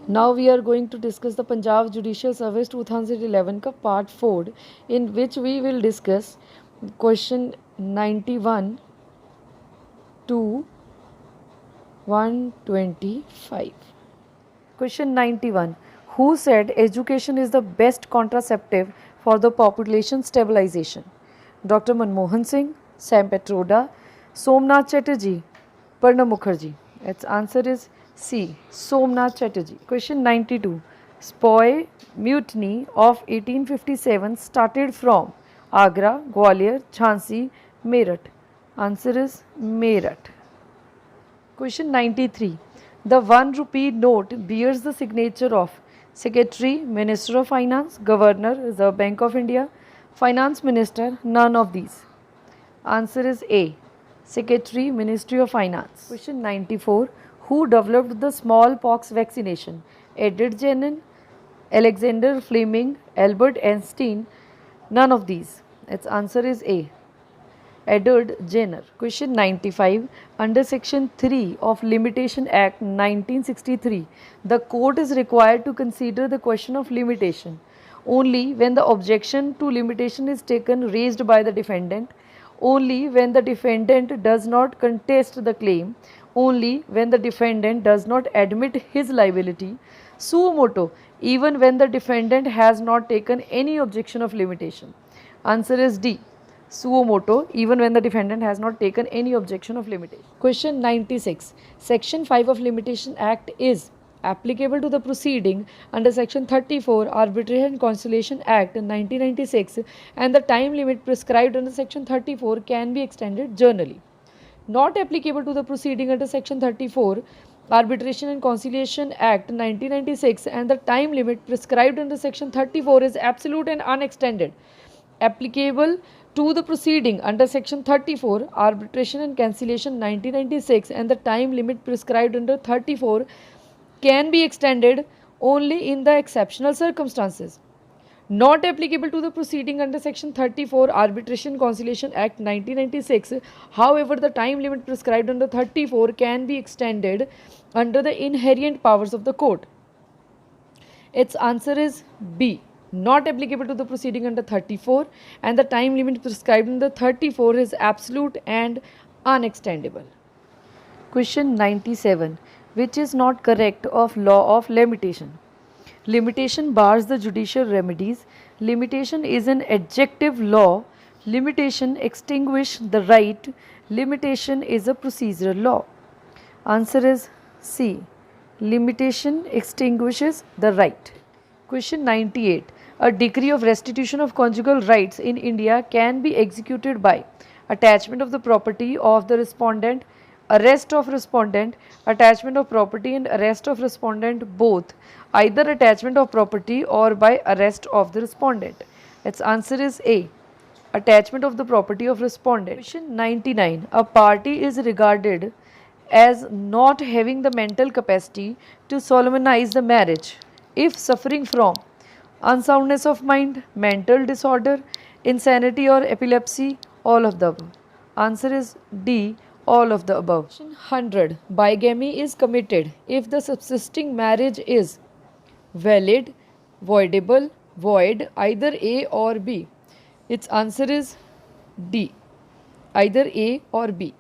Now we are going to discuss the Punjab Judicial Service 2011 का part 4, in which we will discuss question 91 to 125. Question 91. Who said education is the best contraceptive for the population stabilization? Dr. Manmohan Singh, Sam Petroda, Somnath Chatterjee, Pranab Mukherjee. Its answer is C. Somnath Chatterjee. Question 92. Sepoy mutiny of 1857 started from Agra, Gwalior, Jhansi, Meerut. Answer is Meerut. Question 93. The 1 rupee note bears the signature of Secretary, Minister of Finance, Governor, Reserve Bank of India, Finance Minister, none of these. Answer is A. Secretary, Ministry of Finance. Question 94. Who developed the smallpox vaccination? Edward Jenner, Alexander Fleming, Albert Einstein, none of these. Its answer is A. Edward Jenner. Question 95. Under Section 3 of Limitation Act 1963, the court is required to consider the question of limitation only when the objection to limitation is taken raised by the defendant, only when the defendant does not contest the claim, only when the defendant does not admit his liability, suo motu, even when the defendant has not taken any objection of limitation. Answer is D. Suo motu, even when the defendant has not taken any objection of limitation. Question 96. Section 5 of Limitation Act is applicable to the proceeding under Section 34 Arbitration and Conciliation Act 1996, and the time limit prescribed under Section 34 can be extended generally. Not applicable to the proceeding under Section 34 Arbitration and Conciliation Act 1996, and the time limit prescribed under Section 34 is absolute and unextended. Applicable to the proceeding under Section 34 Arbitration and Conciliation 1996, and the time limit prescribed under 34 can be extended only in the exceptional circumstances. Not applicable to the proceeding under Section 34 Arbitration Conciliation Act 1996, however, the time limit prescribed under 34 can be extended under the inherent powers of the court. Its answer is B. Not applicable to the proceeding under 34, and the time limit prescribed under 34 is absolute and unextendable. Question 97. Which is not correct of law of limitation? Limitation bars the judicial remedies. Limitation is an adjective law. Limitation extinguish the right. Limitation is a procedural law. Answer is C. Limitation extinguishes the right. Question 98. A decree of restitution of conjugal rights in India can be executed by attachment of the property of the respondent, arrest of respondent, attachment of property and arrest of respondent both, either attachment of property or by arrest of the respondent. Its answer is A. Attachment of the property of respondent. Question 99. A party is regarded as not having the mental capacity to solemnize the marriage if suffering from unsoundness of mind, mental disorder, insanity or epilepsy, all of the above. Answer is D. All of the above. Question 100. Bigamy is committed if the subsisting marriage is valid, voidable, void, either A or B. Its answer is D. Either A or B.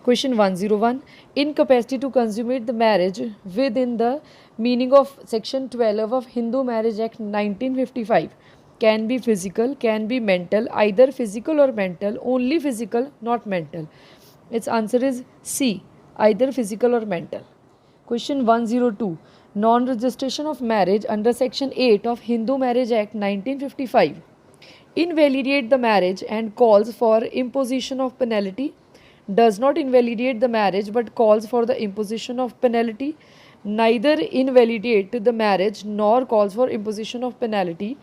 Question 101. Incapacity to consummate the marriage within the meaning of Section 12 of Hindu Marriage Act 1955 can be physical, can be mental, either physical or mental, only physical, not mental. Its answer is C. Either physical or mental. Question 102. Non-registration of marriage under Section 8 of Hindu Marriage Act 1955 invalidate the marriage and calls for imposition of penalty, does not invalidate the marriage but calls for the imposition of penalty, neither invalidate the marriage nor calls for imposition of penalty,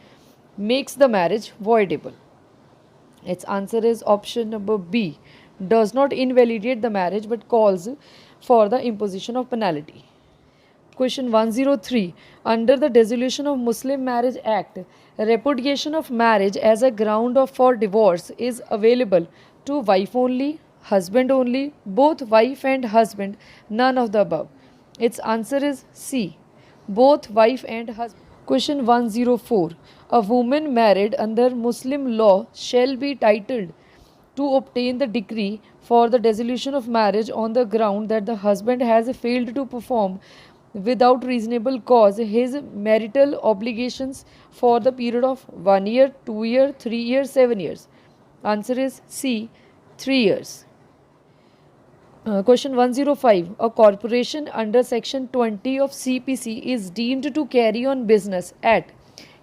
makes the marriage voidable. Its answer is option number B. Does not invalidate the marriage but calls for the imposition of penalty. Question 103. Under the Dissolution of Muslim Marriage Act, repudiation of marriage as a ground for divorce is available to wife only, husband only, both wife and husband, none of the above. Its answer is C, both wife and husband. Question 104. A woman married under Muslim law shall be titled to obtain the decree for the dissolution of marriage on the ground that the husband has failed to perform without reasonable cause his marital obligations for the period of 1 year, 2 year, 3 years, 7 years. Answer is C, 3 years. Question 105. A corporation under section 20 of CPC is deemed to carry on business at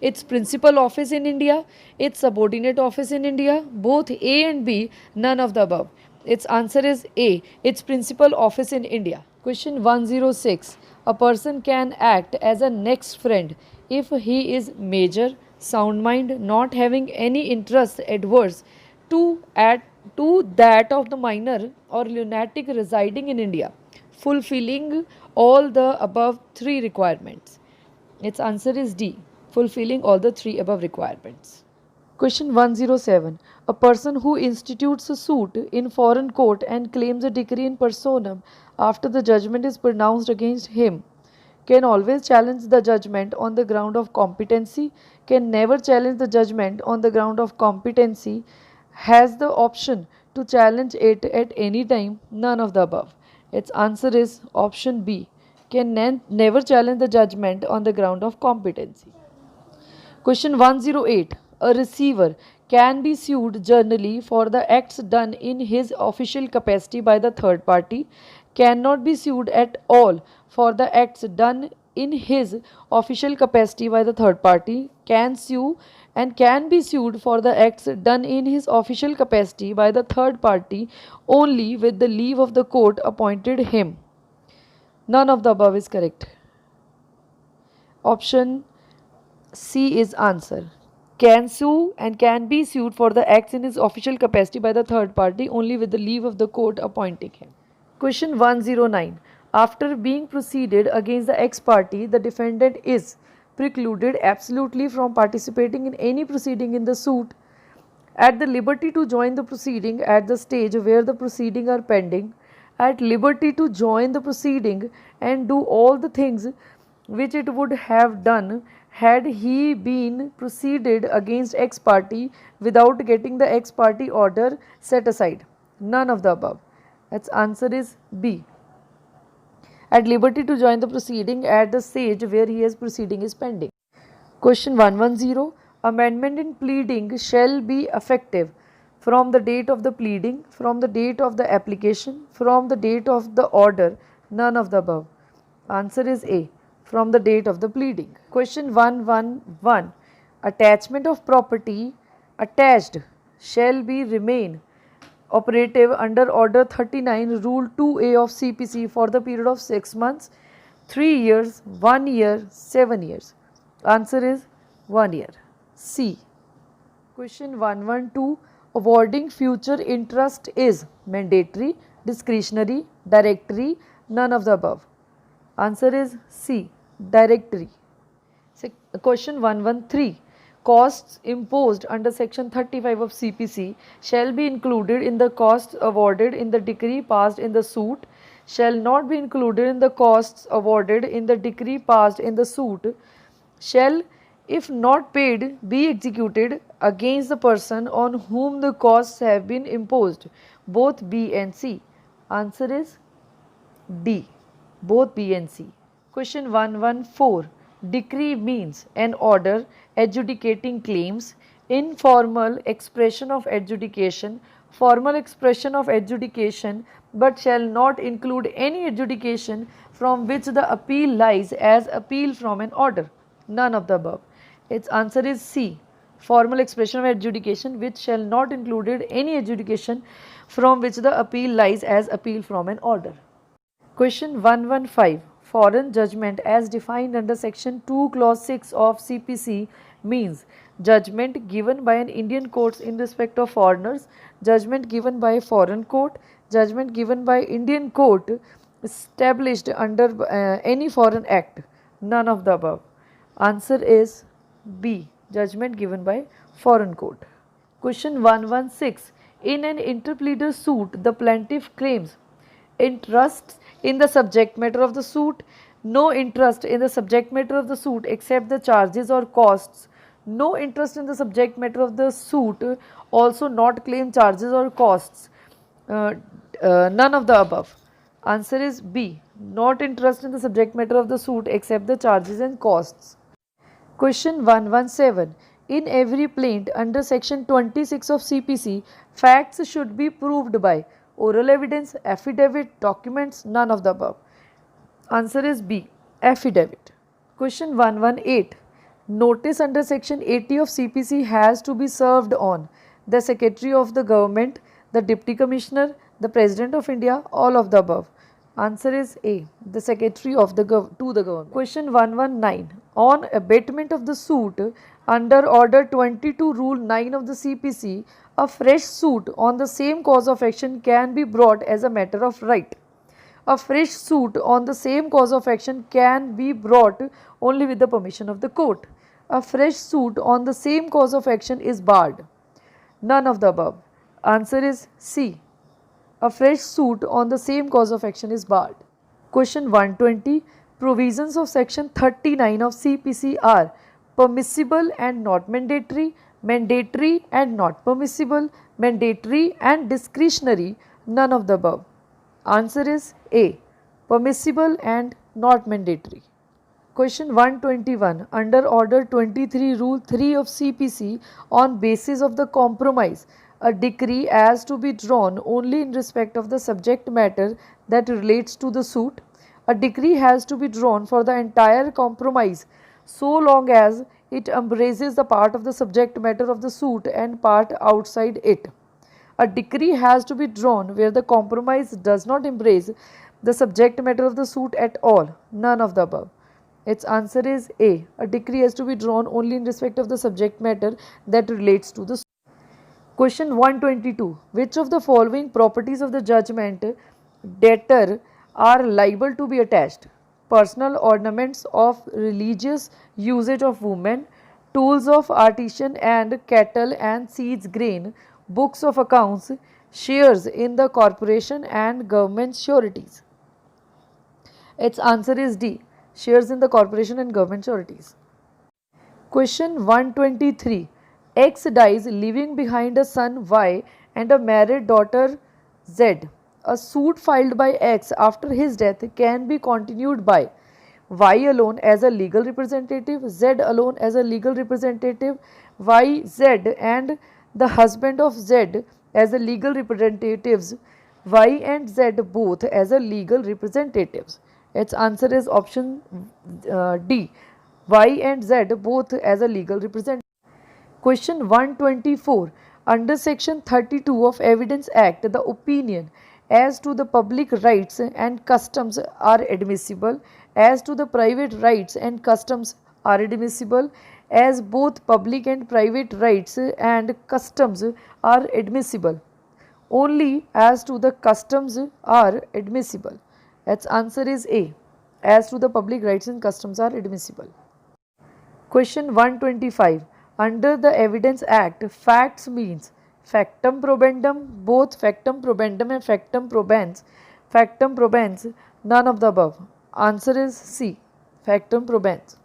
its principal office in India, its subordinate office in India, both A and B, none of the above. Its answer is A, its principal office in India. Question 106. A person can act as a next friend if he is major, sound mind, not having any interest adverse to that of the minor or lunatic residing in India, fulfilling all the above three requirements. Its answer is D, fulfilling all the three above requirements. Question 107. A person who institutes a suit in foreign court and claims a decree in personam after the judgment is pronounced against him can always challenge the judgment on the ground of competency, can never challenge the judgment on the ground of competency, has the option to challenge it at any time, none of the above. Its answer is option B, can never challenge the judgment on the ground of competency. Question 108. A receiver can be sued generally for the acts done in his official capacity by the third party, cannot be sued at all for the acts done in his official capacity by the third party, can sue and can be sued for the acts done in his official capacity by the third party only with the leave of the court appointed him. None of the above is correct. Option C is answer. Can sue and can be sued for the acts in his official capacity by the third party only with the leave of the court appointing him. Question 109. After being proceeded against the ex party, the defendant is precluded absolutely from participating in any proceeding in the suit, at the liberty to join the proceeding at the stage where the proceedings are pending, at liberty to join the proceeding and do all the things which it would have done had he been proceeded against ex party without getting the ex party order set aside. None of the above. Its answer is B. At liberty to join the proceeding at the stage where his proceeding is pending. Question 110. Amendment in pleading shall be effective from the date of the pleading, from the date of the application, from the date of the order, none of the above. Answer is A, from the date of the pleading. Question 111. Attachment of property attached shall be remain operative under Order 39 Rule 2A of CPC for the period of 6 months, 3 years, 1 year, 7 years. Answer is 1 year. C. Question 112. Awarding future interest is mandatory, discretionary, directory, none of the above. Answer is C, directory. Question 113. Costs imposed under section 35 of CPC shall be included in the costs awarded in the decree passed in the suit, shall not be included in the costs awarded in the decree passed in the suit, shall, if not paid, be executed against the person on whom the costs have been imposed. Both B and C. Answer is D, both B and C. Question 114. Decree means an order adjudicating claims, informal expression of adjudication, formal expression of adjudication, but shall not include any adjudication from which the appeal lies as appeal from an order. None of the above. Its answer is C, formal expression of adjudication which shall not include any adjudication from which the appeal lies as appeal from an order. Question 115. Foreign judgment as defined under section 2 clause 6 of CPC means judgment given by an Indian court in respect of foreigners, judgment given by a foreign court, judgment given by Indian court established under any foreign act. None of the above. Answer is B, judgment given by foreign court. Question 116. In an interpleader suit, the plaintiff claims interests in the subject matter of the suit, no interest in the subject matter of the suit except the charges or costs, no interest in the subject matter of the suit, also not claim charges or costs, uh, none of the above. Answer is B. Not interest in the subject matter of the suit except the charges and costs. Question 117. In every plaint under section 26 of CPC, facts should be proved by oral evidence, affidavit, documents, none of the above. Answer is B. Affidavit. Question 118. Notice under section 80 of CPC has to be served on the Secretary of the Government, the Deputy Commissioner, the President of India, all of the above. Answer is A. The Secretary of the Government. Question 119. On abatement of the suit under Order 22 Rule 9 of the CPC, a fresh suit on the same cause of action can be brought as a matter of right. A fresh suit on the same cause of action can be brought only with the permission of the court. A fresh suit on the same cause of action is barred. None of the above. Answer is C. A fresh suit on the same cause of action is barred. Question 120. Provisions of section 39 of CPC are permissible and not mandatory, mandatory and not permissible, mandatory and discretionary, none of the above. Answer is A. Permissible and not mandatory. Question 121. Under Order 23 Rule 3 of CPC, on basis of the compromise, a decree as to be drawn only in respect of the subject matter that relates to the suit. A decree has to be drawn for the entire compromise so long as it embraces the part of the subject matter of the suit and part outside it. A decree has to be drawn where the compromise does not embrace the subject matter of the suit at all, none of the above. Its answer is A. A decree has to be drawn only in respect of the subject matter that relates to the suit. Question 122. Which of the following properties of the judgment debtor are liable to be attached? Personal ornaments of religious usage of women, tools of artisan and cattle and seeds grain, books of accounts, shares in the corporation and government sureties. Its answer is D. Shares in the corporation and government sureties. Question 123. X dies leaving behind a son Y and a married daughter Z. A suit filed by X after his death can be continued by Y alone as a legal representative, Z alone as a legal representative, Y, Z and the husband of Z as a legal representatives, Y and Z both as a legal representatives. Its answer is option D. Y and Z both as a legal representative. Question 124. Under section 32 of Evidence Act, the opinion as to the public rights and customs are admissible, as to the private rights and customs are admissible, as both public and private rights and customs are admissible. Only as to the customs are admissible. Its answer is A. As to the public rights and customs are admissible. Question 125. Under the Evidence Act, facts means factum probandum, both factum probandum and factum probans. Factum probans, none of the above. Answer is C. Factum probans.